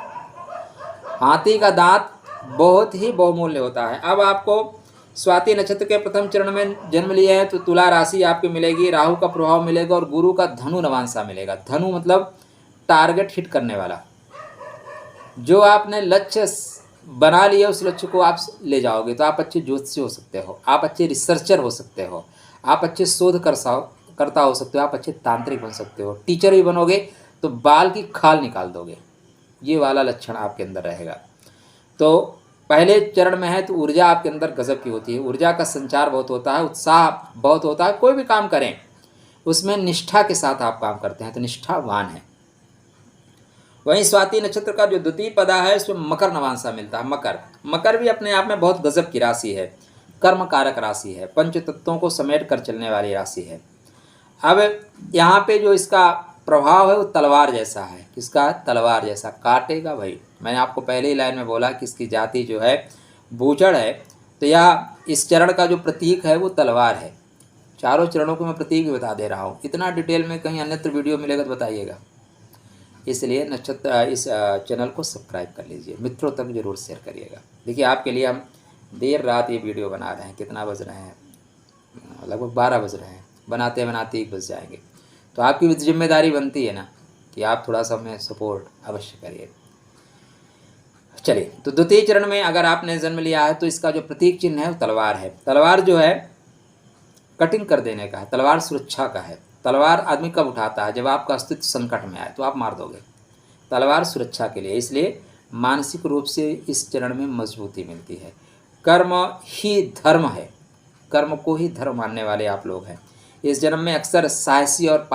हाथी का दांत बहुत ही बहुमूल्य होता है। अब आपको स्वाति नक्षत्र के प्रथम चरण में जन्म लिया है तो तुला राशि आपकी मिलेगी, राहु का प्रभाव मिलेगा और गुरु का धनु नवांशा मिलेगा। धनु मतलब टारगेट हिट करने वाला, जो आपने लक्ष्य बना लिया उस लक्ष्य को आप ले जाओगे। तो आप अच्छे ज्योतिषी हो सकते हो, आप अच्छे रिसर्चर हो सकते हो, आप अच्छे शोधकर्ता हो सकते हो, आप अच्छे तांत्रिक बन सकते हो, टीचर भी बनोगे तो बाल की खाल निकाल दोगे, ये वाला लक्षण आपके अंदर रहेगा। तो पहले चरण में है तो ऊर्जा आपके अंदर गजब की होती है, ऊर्जा का संचार बहुत होता है, उत्साह बहुत होता है, कोई भी काम करें उसमें निष्ठा के साथ आप काम करते हैं तो निष्ठावान है। वहीं स्वाति नक्षत्र का जो द्वितीय पदा है उसमें मकर नवांशा मिलता है। मकर भी अपने आप में बहुत गजब की राशि है, कर्म कारक राशि है, पंच तत्वों को समेट कर चलने वाली राशि है। अब यहाँ पे जो इसका प्रभाव है वो तलवार जैसा है। किसका? तलवार जैसा, काटेगा भाई। मैंने आपको पहले ही लाइन में बोला कि इसकी जाति जो है बूचड़ है, तो यह इस चरण का जो प्रतीक है वो तलवार है। चारों चरणों को मैं प्रतीक भी बता दे रहा हूँ, इतना डिटेल में कहीं अन्यत्र वीडियो मिलेगा तो बताइएगा। इसलिए नक्षत्र इस चैनल को सब्सक्राइब कर लीजिए, मित्रों तक जरूर शेयर करिएगा। देखिए आपके लिए हम देर रात ये वीडियो बना रहे हैं, कितना बज रहे हैं, लगभग 12 बज रहे हैं, बनाते बनाते 1 बज जाएंगे। तो आपकी भी जिम्मेदारी बनती है ना कि आप थोड़ा सा हमें सपोर्ट अवश्य करिए। चलिए, तो द्वितीय चरण में अगर आपने जन्म लिया है तो इसका जो प्रतीक चिन्ह है वो तलवार है। तलवार जो है कटिंग कर देने का है, तलवार सुरक्षा का है। तलवार आदमी कब उठाता है? जब आपका अस्तित्व संकट में आए तो आप मार दोगे। तलवार सुरक्षा के लिए, इसलिए मानसिक रूप से इस चरण में मजबूती मिलती है। कर्म ही धर्म है, कर्म को ही धर्म मानने वाले आप लोग हैं। इस जन्म में अक्सर साहसी और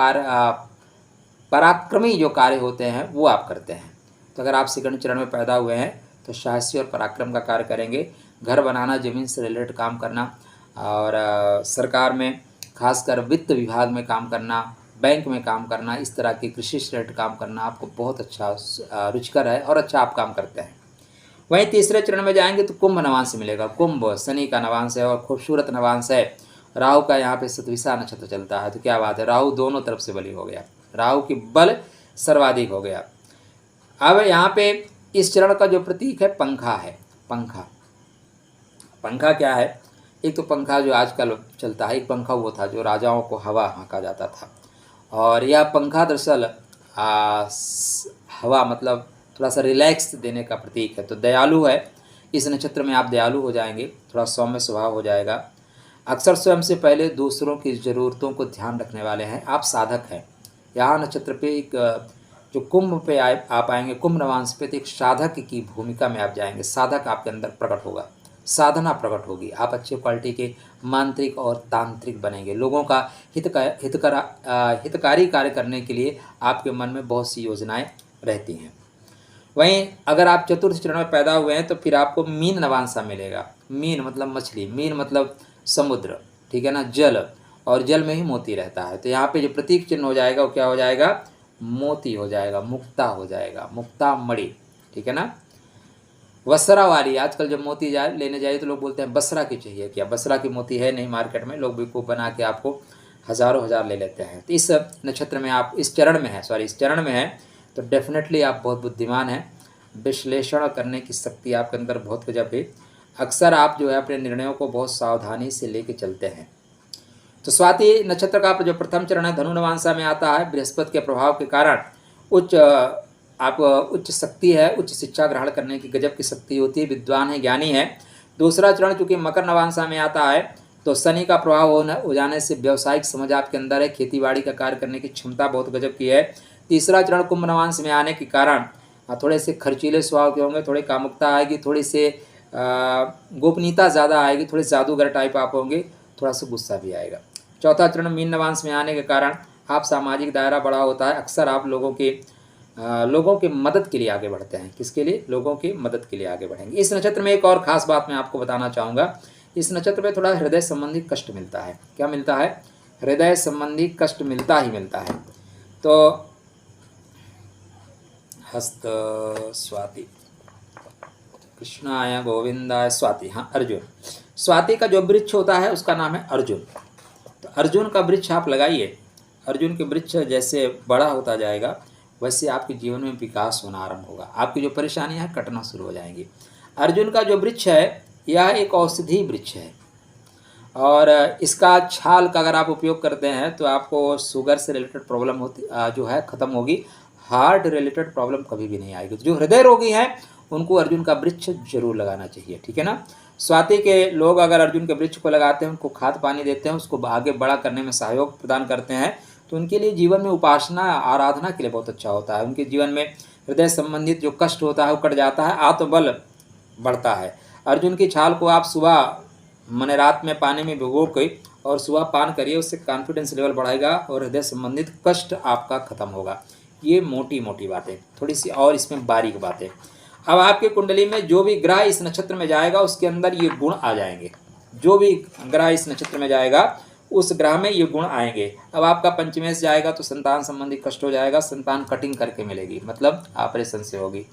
पराक्रमी जो कार्य होते हैं वो आप करते हैं। तो अगर आप सेकंड चरण में पैदा हुए हैं तो साहसी और पराक्रम का कार्य करेंगे। घर बनाना, ज़मीन से रिलेटेड काम करना और सरकार में खासकर वित्त विभाग में काम करना, बैंक में काम करना, इस तरह के कृषि से रिलेटेड काम करना आपको बहुत अच्छा रुचिकर है और अच्छा आप काम करते हैं। वहीं तीसरे चरण में जाएंगे तो कुंभ नवांश मिलेगा। कुंभ शनि का नवांश है और खूबसूरत नवांश है। राहु का यहाँ पे सतविसा नक्षत्र चलता है, तो क्या बात है, राहु दोनों तरफ से बली हो गया, राहु की बल सर्वाधिक हो गया। अब यहाँ पे इस चरण का जो प्रतीक है पंखा है। पंखा पंखा क्या है, एक तो पंखा जो आजकल चलता है, एक पंखा वो था जो राजाओं को हवा हाँका जाता था, और यह पंखा दरअसल हवा मतलब थोड़ा सा रिलैक्स देने का प्रतीक है। तो दयालु है, इस नक्षत्र में आप दयालु हो जाएंगे, थोड़ा सौम्य स्वभाव हो जाएगा। अक्सर स्वयं से पहले दूसरों की ज़रूरतों को ध्यान रखने वाले हैं, आप साधक हैं। यहाँ नक्षत्र पे एक जो कुंभ पे आप आएंगे, कुंभ नवांश पे, तो एक साधक की भूमिका में आप जाएंगे। साधक आपके अंदर प्रकट होगा, साधना प्रकट होगी, आप अच्छे क्वालिटी के मांत्रिक और तांत्रिक बनेंगे। लोगों का हितकारी कार्य करने के लिए आपके मन में बहुत सी योजनाएं रहती हैं। वहीं अगर आप चतुर्थ चरण में पैदा हुए हैं तो फिर आपको मीन नवांशा मिलेगा। मीन मतलब मछली, मीन मतलब समुद्र, ठीक है ना, जल, और जल में ही मोती रहता है। तो यहाँ पे जो प्रतीक चिन्ह हो जाएगा वो क्या हो जाएगा, मोती हो जाएगा, मुक्ता हो जाएगा, मुक्ता मणि, ठीक है ना। बसरा वाली, आजकल जब मोती लेने जाइए तो लोग बोलते हैं बसरा की चाहिए, क्या बसरा की मोती है नहीं मार्केट में, लोग बेवकूफ़ बना के आपको हज़ारों हज़ार ले लेते हैं। तो इस नक्षत्र में आप इस चरण में हैं तो डेफिनेटली आप बहुत बुद्धिमान हैं। विश्लेषण करने की शक्ति आपके अंदर बहुत गजब है। अक्सर आप जो है अपने निर्णयों को बहुत सावधानी से लेके चलते हैं। तो स्वाति नक्षत्र का जो प्रथम चरण है धनु नवांशा में आता है। बृहस्पति के प्रभाव के कारण उच्च शक्ति है, उच्च शिक्षा ग्रहण करने की गजब की शक्ति होती है, विद्वान है, ज्ञानी है। दूसरा चरण चूँकि मकर नवांशा में आता है तो शनि का प्रभाव हो जाने से व्यावसायिक समझ आपके अंदर है, खेतीबाड़ी का कार्य करने की क्षमता बहुत गजब की है। तीसरा चरण कुंभ नवांश में आने के कारण थोड़े से खर्चीले स्वभाव के होंगे, थोड़ी कामुकता आएगी, थोड़ी से गोपनीयता ज़्यादा आएगी, थोड़े जादूगर टाइप आप होंगे, थोड़ा सा गुस्सा भी आएगा। चौथा चरण मीन नवांश में आने के कारण आप सामाजिक दायरा बड़ा होता है। अक्सर आप लोगों के मदद के लिए आगे बढ़ते हैं। किसके लिए, लोगों की मदद के लिए आगे बढ़ेंगे। इस नक्षत्र में एक और ख़ास बात मैं आपको बताना चाहूँगा, इस नक्षत्र में थोड़ा हृदय संबंधी कष्ट मिलता है। क्या मिलता है, हृदय संबंधी कष्ट मिलता है। तो हस्त स्वाति, कृष्णाय गोविंदाय स्वाति, हाँ अर्जुन, स्वाति का जो वृक्ष होता है उसका नाम है अर्जुन। तो अर्जुन का वृक्ष आप लगाइए, अर्जुन के वृक्ष जैसे बड़ा होता जाएगा वैसे आपके जीवन में विकास होना आरंभ होगा, आपकी जो परेशानियां कटना शुरू हो जाएंगी। अर्जुन का जो वृक्ष है यह एक औषधि वृक्ष है और इसका छाल का अगर आप उपयोग करते हैं तो आपको शुगर से रिलेटेड प्रॉब्लम जो है ख़त्म होगी, हार्ट रिलेटेड प्रॉब्लम कभी भी नहीं आएगी। जो हृदय रोगी हैं उनको अर्जुन का वृक्ष जरूर लगाना चाहिए, ठीक है ना। स्वाति के लोग अगर अर्जुन के वृक्ष को लगाते हैं, उनको खाद पानी देते हैं, उसको आगे बड़ा करने में सहयोग प्रदान करते हैं, तो उनके लिए जीवन में उपासना आराधना के लिए बहुत अच्छा होता है। उनके जीवन में हृदय संबंधित जो कष्ट होता है वो कट जाता है, आत्मबल बढ़ता है। अर्जुन की छाल को आप सुबह मने रात में पानी में भिगो के और सुबह पान करिए, उससे कॉन्फिडेंस लेवल बढ़ेगा और हृदय संबंधित कष्ट आपका खत्म होगा। ये मोटी मोटी बातें, थोड़ी सी और इसमें बारीक बातें। अब आपके कुंडली में जो भी ग्रह इस नक्षत्र में जाएगा उसके अंदर ये गुण आ जाएंगे। जो भी ग्रह इस नक्षत्र में जाएगा उस ग्रह में ये गुण आएंगे। अब आपका पंचमेश जाएगा तो संतान संबंधी कष्ट हो जाएगा, संतान कटिंग करके मिलेगी, मतलब ऑपरेशन से होगी।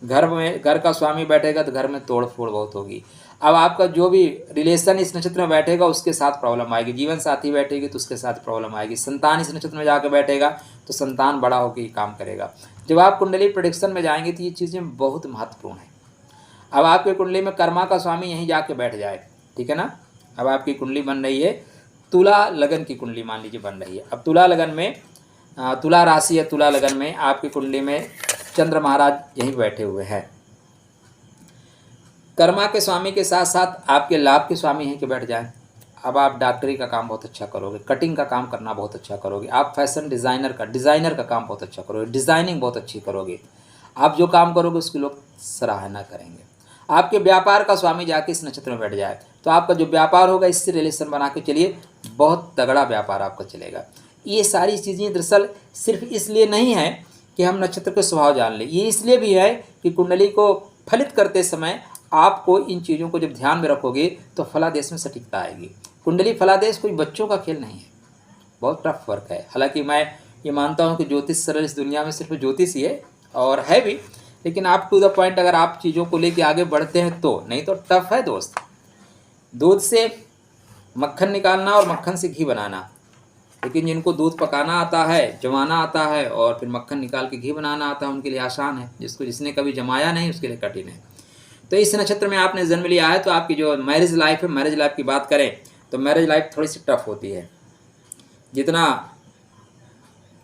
घर का स्वामी बैठेगा तो घर में तोड़ फोड़ बहुत होगी। अब आपका जो भी रिलेशन इस नक्षत्र में बैठेगा उसके साथ प्रॉब्लम आएगी, जीवन साथी बैठेगी तो उसके साथ प्रॉब्लम आएगी। संतान इस नक्षत्र में जाकर बैठेगा तो संतान बड़ा होकर ही काम करेगा। जब आप कुंडली प्रेडिक्शन में जाएंगे तो ये चीज़ें बहुत महत्वपूर्ण है। अब आपके कुंडली में कर्मा का स्वामी यहीं जाके बैठ जाए, ठीक है ना। अब आपकी कुंडली बन रही है, तुला लगन की कुंडली मान लीजिए बन रही है। अब तुला लगन में तुला राशि या तुला लगन में आपकी कुंडली में चंद्र महाराज यहीं बैठे हुए हैं। कर्मा के स्वामी के साथ साथ आपके लाभ के स्वामी यहीं के बैठ जाएं। अब आप डॉक्टरी का काम बहुत अच्छा करोगे, कटिंग का काम करना बहुत अच्छा करोगे, आप फैशन डिज़ाइनर का काम बहुत अच्छा करोगे, डिज़ाइनिंग बहुत अच्छी करोगे। आप जो काम करोगे उसकी लोग सराहना करेंगे। आपके व्यापार का स्वामी जाके इस नक्षत्र में बैठ जाए तो आपका जो व्यापार होगा इससे रिलेशन बना के चलिए, बहुत तगड़ा व्यापार आपका चलेगा। ये सारी चीज़ें दरअसल सिर्फ इसलिए नहीं है कि हम नक्षत्र के स्वभाव जान लें, ये इसलिए भी है कि कुंडली को फलित करते समय आपको इन चीज़ों को जब ध्यान में रखोगे तो फलादेश में सटीकता आएगी। कुंडली फलादेश कोई बच्चों का खेल नहीं है, बहुत टफ वर्क है। हालांकि मैं ये मानता हूँ कि ज्योतिष सरल इस दुनिया में सिर्फ ज्योतिष ही है और है भी, लेकिन आप टू द पॉइंट अगर आप चीज़ों को लेके आगे बढ़ते हैं तो, नहीं तो टफ है दोस्त। दूध से मक्खन निकालना और मक्खन से घी बनाना, लेकिन जिनको दूध पकाना आता है, जमाना आता है और फिर मक्खन निकाल के घी बनाना आता है उनके लिए आसान है। जिसने कभी जमाया नहीं उसके लिए कठिन है। तो इस नक्षत्र में आपने जन्म लिया है तो आपकी जो मैरिज लाइफ है, मैरिज लाइफ की बात करें तो मैरिज लाइफ थोड़ी सी टफ होती है। जितना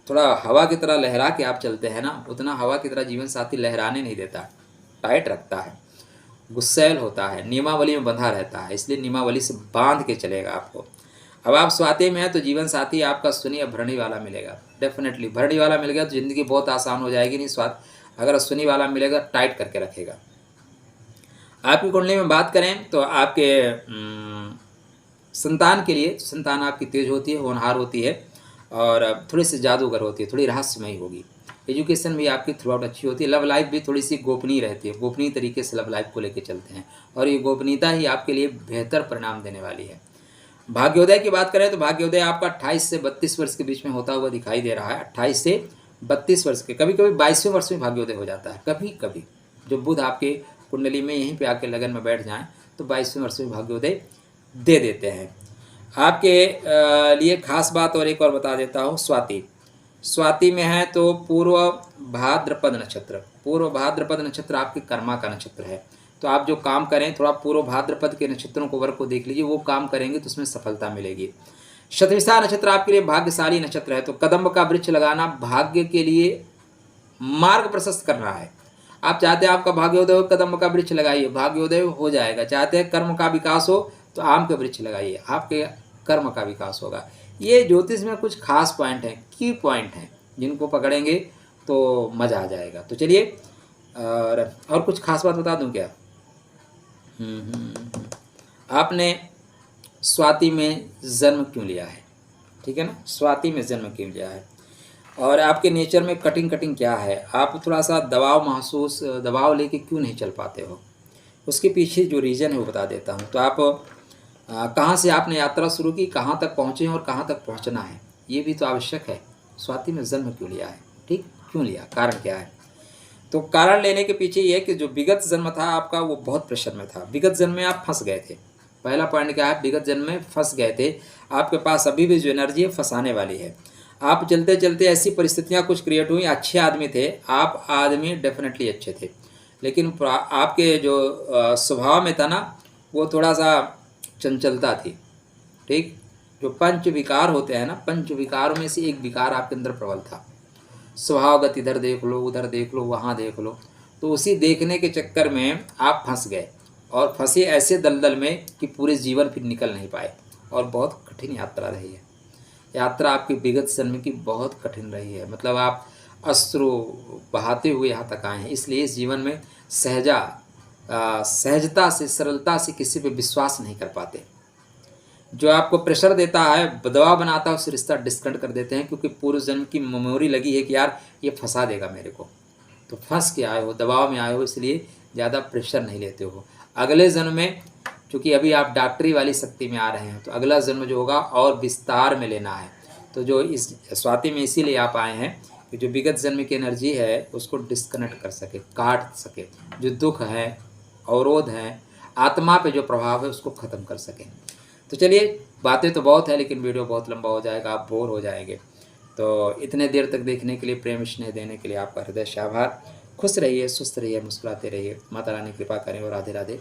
थोड़ा हवा की तरह लहरा के आप चलते हैं ना, उतना हवा की तरह जीवन साथी लहराने नहीं देता, टाइट रखता है, गुस्सैल होता है, नियमावली में बंधा रहता है, इसलिए नियमावली से बांध के चलेगा आपको। अब आप स्वाति में हैं तो जीवन साथी आपका सुनी भरणी वाला मिलेगा, डेफिनेटली भरणी वाला मिल गया तो ज़िंदगी बहुत आसान हो जाएगी। नहीं अगर सुनी वाला मिलेगा टाइट करके रखेगा। आपकी कुंडली में बात करें तो आपके संतान के लिए, संतान आपकी तेज होती है, होनहार होती है और थोड़ी सी जादूगर होती है, थोड़ी रहस्यमयी होगी। एजुकेशन भी आपकी थ्रू आउट अच्छी होती है। लव लाइफ भी थोड़ी सी गोपनीय रहती है, गोपनीय तरीके से लव लाइफ को लेकर चलते हैं और ये गोपनीयता ही आपके लिए बेहतर परिणाम देने वाली है। भाग्योदय की बात करें तो भाग्योदय आपका 28 से 32 वर्ष के बीच में होता हुआ दिखाई दे रहा है। 28 से 32 वर्ष के, कभी कभी 22वें वर्ष में भाग्योदय हो जाता है। कभी कभी जो बुध आपके कुंडली में यहीं पे आके लगन में बैठ जाएं तो 22वें वर्ष में भाग्योदय दे देते हैं। आपके लिए खास बात और एक और बता देता हूँ, स्वाति में है तो पूर्व भाद्रपद नक्षत्र, पूर्व भाद्रपद नक्षत्र आपके कर्मा का नक्षत्र है। तो आप जो काम करें थोड़ा पूर्व भाद्रपद के नक्षत्रों को वर्ग को देख लीजिए, वो काम करेंगे तो उसमें सफलता मिलेगी। शतभिषा नक्षत्र आपके लिए भाग्यशाली नक्षत्र है। तो कदम्ब का वृक्ष लगाना भाग्य के लिए मार्ग प्रशस्त करना है। आप चाहते हैं आपका भाग्योदय हो, कदम्ब का वृक्ष लगाइए, भाग्योदय हो जाएगा। चाहते हैं कर्म का विकास हो तो आम के वृक्ष लगाइए, आपके कर्म का विकास होगा। ये ज्योतिष में कुछ खास पॉइंट हैं, की पॉइंट हैं, जिनको पकड़ेंगे तो मज़ा आ जाएगा। तो चलिए और कुछ खास बात बता दूं क्या? आपने स्वाति में जन्म क्यों लिया है, ठीक है ना, स्वाति में जन्म क्यों लिया है और आपके नेचर में कटिंग क्या है, आप थोड़ा सा दबाव लेके क्यों नहीं चल पाते हो, उसके पीछे जो रीज़न है वो बता देता हूँ। तो आप कहाँ से आपने यात्रा शुरू की, कहाँ तक पहुँचे और कहाँ तक पहुँचना है, ये भी तो आवश्यक है। स्वाति में जन्म क्यों लिया है, ठीक, क्यों लिया, कारण क्या है? तो कारण लेने के पीछे ये है कि जो विगत जन्म था आपका वो बहुत प्रेशर में था। विगत जन्म में आप फंस गए थे। पहला पॉइंट क्या है, विगत जन्म में फंस गए थे। आपके पास अभी भी जो एनर्जी है फंसाने वाली है। आप चलते चलते ऐसी परिस्थितियाँ कुछ क्रिएट हुई, अच्छे आदमी थे आप, आदमी डेफिनेटली अच्छे थे, लेकिन आपके जो स्वभाव में था ना वो थोड़ा सा चंचलता थी, ठीक। जो पंच विकार होते हैं ना, पंच विकारों में से एक विकार आपके अंदर प्रबल था। स्वभावगत इधर देख लो, उधर देख लो, वहाँ देख लो, तो उसी देखने के चक्कर में आप फंस गए और फंसे ऐसे दलदल में कि पूरे जीवन फिर निकल नहीं पाए और बहुत कठिन यात्रा रही है। यात्रा आपकी विगत जन्म की बहुत कठिन रही है, मतलब आप अश्रु बहाते हुए यहाँ तक आए हैं। इसलिए इस जीवन में सहजता से, सरलता से किसी पे विश्वास नहीं कर पाते। जो आपको प्रेशर देता है, दबाव बनाता है, उस रिश्ता डिस्कनेक्ट कर देते हैं, क्योंकि पूर्व जन्म की मेमोरी लगी है कि यार ये फंसा देगा मेरे को, तो फंस के आए हो, दबाव में आए हो, इसलिए ज़्यादा प्रेशर नहीं लेते हो। अगले जन्म में, चूँकि अभी आप डॉक्टरी वाली शक्ति में आ रहे हैं, तो अगला जन्म जो होगा और विस्तार में लेना है। तो जो इस स्वाति में इसीलिए आप आए हैं कि जो विगत जन्म की एनर्जी है उसको डिस्कनेक्ट कर सके, काट सके, जो दुख है, अवरोध है, आत्मा पे जो प्रभाव है उसको ख़त्म कर सके। तो चलिए, बातें तो बहुत है लेकिन वीडियो बहुत लंबा हो जाएगा, आप बोर हो जाएंगे। तो इतने देर तक देखने के लिए, प्रेम स्नेह देने के लिए आपका हृदय से आभार। खुश रहिए, सुस्त रहिए, मुस्कुराते रहिए। माता रानी कृपा करें और राधे राधे।